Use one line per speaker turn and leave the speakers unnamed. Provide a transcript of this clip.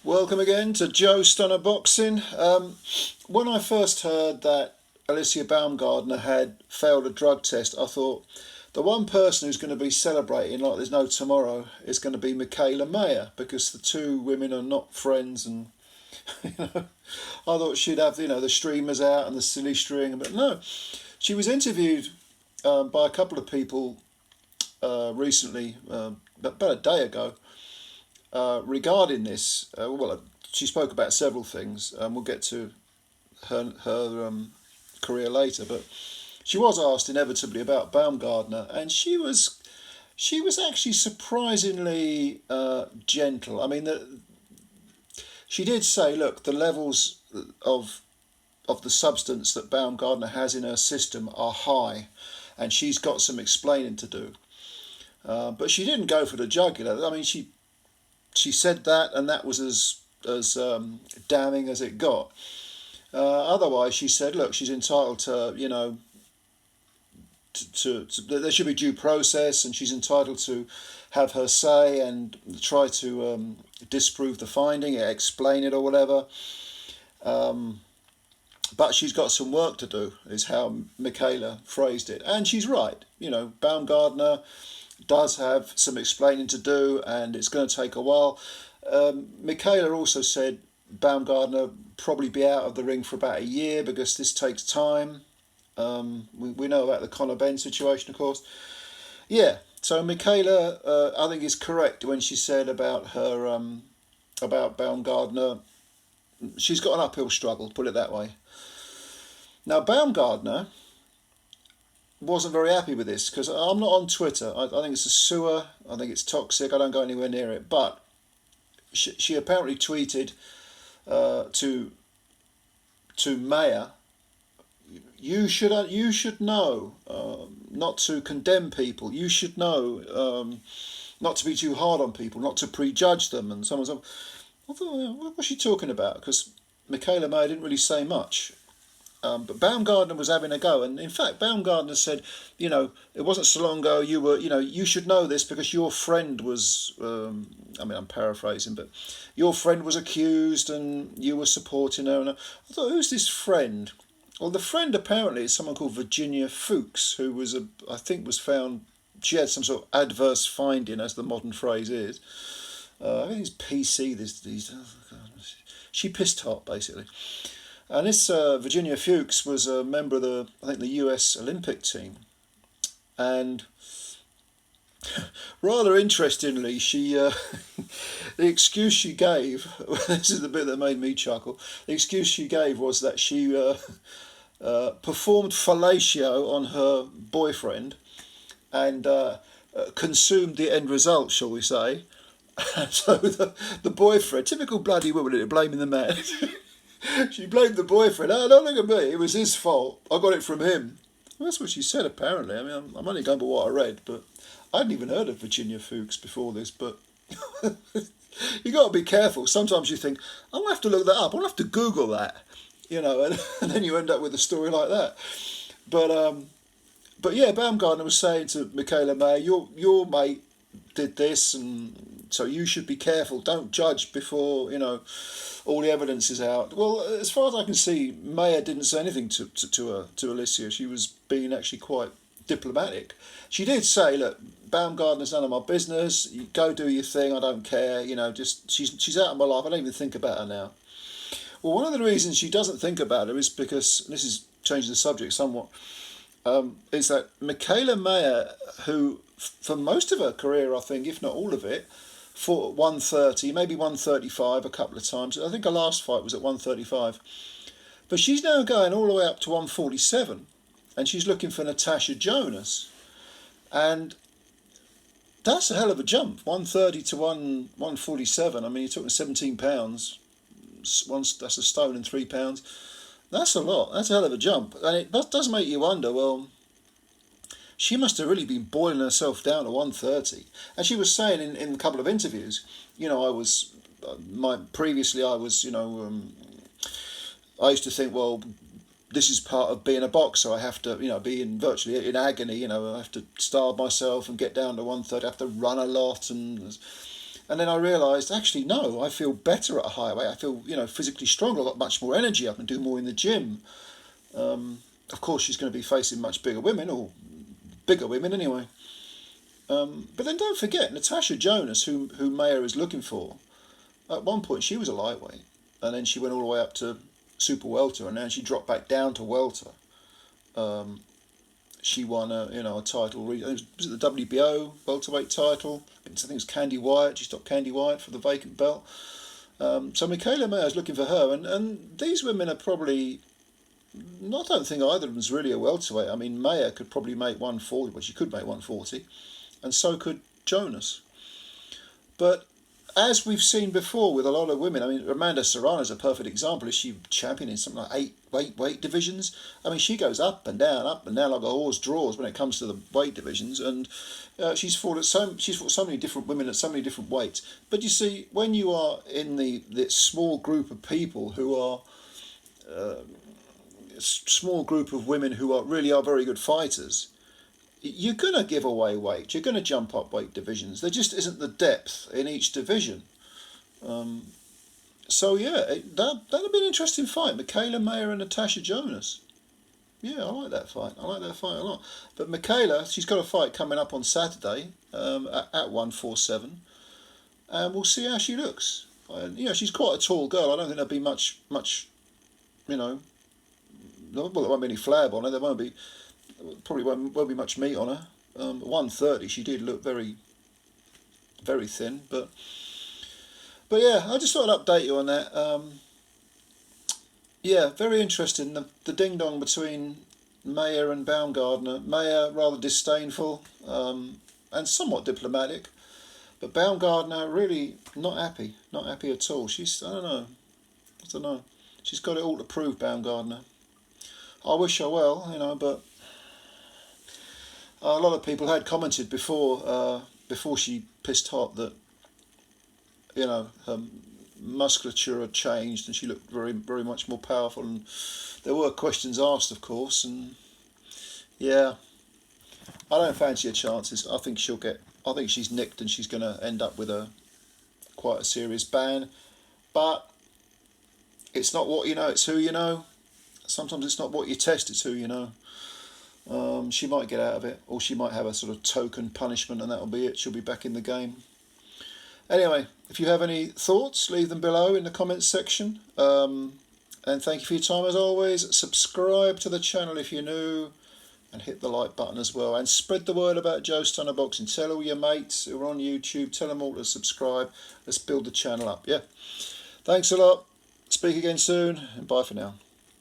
Welcome again to Joe Stunner Boxing. When I first heard that ALYCIA Baumgardner had failed a drug test, I thought the one person who's going to be celebrating like there's no tomorrow is going to be MIKAELA Mayer, because the two women are not friends, and I thought she'd have the streamers out and the silly string, but no, she was interviewed by a couple of people recently, about a day ago. Regarding this, she spoke about several things, and we'll get to her career later. But she was asked inevitably about Baumgardner, and she was actually surprisingly gentle. I mean, she did say, look, the levels of the substance that Baumgardner has in her system are high, and she's got some explaining to do. But she didn't go for the jugular. I mean, she said that, and that was as damning as it got. Otherwise, she said, look, she's entitled to, there should be due process, and she's entitled to have her say and try to disprove the finding, explain it or whatever. But she's got some work to do, is how MIKAELA phrased it. And she's right. Baumgardner does have some explaining to do, and it's going to take a while. MIKAELA also said Baumgardner probably be out of the ring for about a year because this takes time. We know about the Conor Benn situation, of course. Yeah, so MIKAELA, I think, is correct when she said about her about Baumgardner. She's got an uphill struggle, put it that way. Now, Baumgardner wasn't very happy with this, because I'm not on Twitter. I think it's a sewer. I think it's toxic. I don't go anywhere near it. But she apparently tweeted to Mayer, you should know not to condemn people. You should know not to be too hard on people, not to prejudge them, and so on. I thought, what was she talking about? Because MIKAELA Mayer didn't really say much. But Baumgardner was having a go, and in fact, Baumgardner said, it wasn't so long ago you should know this because your friend was, I'm paraphrasing, but your friend was accused and you were supporting her. And I thought, who's this friend? Well, the friend apparently is someone called Virginia Fuchs, who was was found, she had some sort of adverse finding, as the modern phrase is. I think it's PC these days. She pissed hot, basically. And this Virginia Fuchs was a member of the US Olympic team. And rather interestingly, she the excuse she gave, this is the bit that made me chuckle, the excuse she gave was that she performed fellatio on her boyfriend and consumed the end result, shall we say. And so the boyfriend, typical bloody woman, blaming the man. She blamed the boyfriend. Oh, don't look at me. It was his fault. I got it from him. Well, that's what she said, apparently. I mean, I'm only going by what I read, but I hadn't even heard of Virginia Fuchs before this. But you got to be careful. Sometimes you think, I'm going to have to look that up. I'm going to have to Google that, and then you end up with a story like that. But yeah, Baumgardner was saying to MIKAELA Mayer, your mate did this, and so you should be careful. Don't judge before, all the evidence is out. Well, as far as I can see, Mayer didn't say anything to ALYCIA. She was being actually quite diplomatic. She did say, look, Baumgardner's none of my business. You go do your thing. I don't care. Just she's out of my life. I don't even think about her now. Well, one of the reasons she doesn't think about her is because, and this is changing the subject somewhat, is that MIKAELA Mayer, who for most of her career, I think, if not all of it, fought at 130, maybe 135 a couple of times. I think her last fight was at 135. But she's now going all the way up to 147, and she's looking for Natasha Jonas. And that's a hell of a jump, 130 to 147. I mean, you're talking 17 pounds. That's a stone and 3 pounds. That's a lot. That's a hell of a jump. And it does make you wonder, well, she must have really been boiling herself down to 130. And she was saying in a couple of interviews, I used to think, well, this is part of being a boxer. I have to, be virtually in agony. I have to starve myself and get down to 130. I have to run a lot, and And then I realised, actually, no, I feel better at a higher weight. I feel, physically stronger. I've got much more energy. I can do more in the gym. Of course, she's going to be facing much bigger women, or bigger women anyway. But then don't forget, Natasha Jonas, who Mayer is looking for, at one point she was a lightweight. And then she went all the way up to super welter, and then she dropped back down to welter. She won a title. Was it the WBO welterweight title? I think it was Candy Wyatt. She stopped Candy Wyatt for the vacant belt. So MIKAELA Mayer is looking for her, and these women are probably. I don't think either of them's really a welterweight. I mean, Mayer could probably make 140. Well, she could make 140, and so could Jonas. But as we've seen before with a lot of women, I mean, Amanda Serrano is a perfect example. Is she champion in something like 8 weight divisions? I mean, she goes up and down like a horse draws when it comes to the weight divisions, and she's fought so many different women at so many different weights. But you see, when you are in the small group of people who are small group of women who are very good fighters, you're going to give away weight. You're going to jump up weight divisions. There just isn't the depth in each division. So yeah, that'll be an interesting fight. MIKAELA Mayer and Natasha Jonas. Yeah, I like that fight. I like that fight a lot. But MIKAELA, she's got a fight coming up on Saturday at 147, and we'll see how she looks. She's quite a tall girl. I don't think there'll be much. Well, there won't be any flab on her. There probably won't be much meat on her. 130, she did look very, very thin. But yeah, I just thought I'd update you on that. Yeah, very interesting. The ding dong between Mayer and Baumgardner. Mayer rather disdainful and somewhat diplomatic, but Baumgardner really not happy at all. I don't know. She's got it all to prove, Baumgardner. I wish her well, but a lot of people had commented before she pissed hot that her musculature had changed and she looked very, very much more powerful, and there were questions asked, of course, and yeah, I don't fancy her chances. I think she's nicked and she's going to end up with quite a serious ban, but it's not what you know, it's who you know. Sometimes it's not what you test, it's who you know. She might get out of it, or she might have a sort of token punishment, and that'll be it. She'll be back in the game. Anyway, if you have any thoughts, leave them below in the comments section. And thank you for your time as always. Subscribe to the channel if you're new, and hit the like button as well. And spread the word about Joe Stunner Boxing. Tell all your mates who are on YouTube, tell them all to subscribe. Let's build the channel up. Yeah. Thanks a lot. Speak again soon, and bye for now.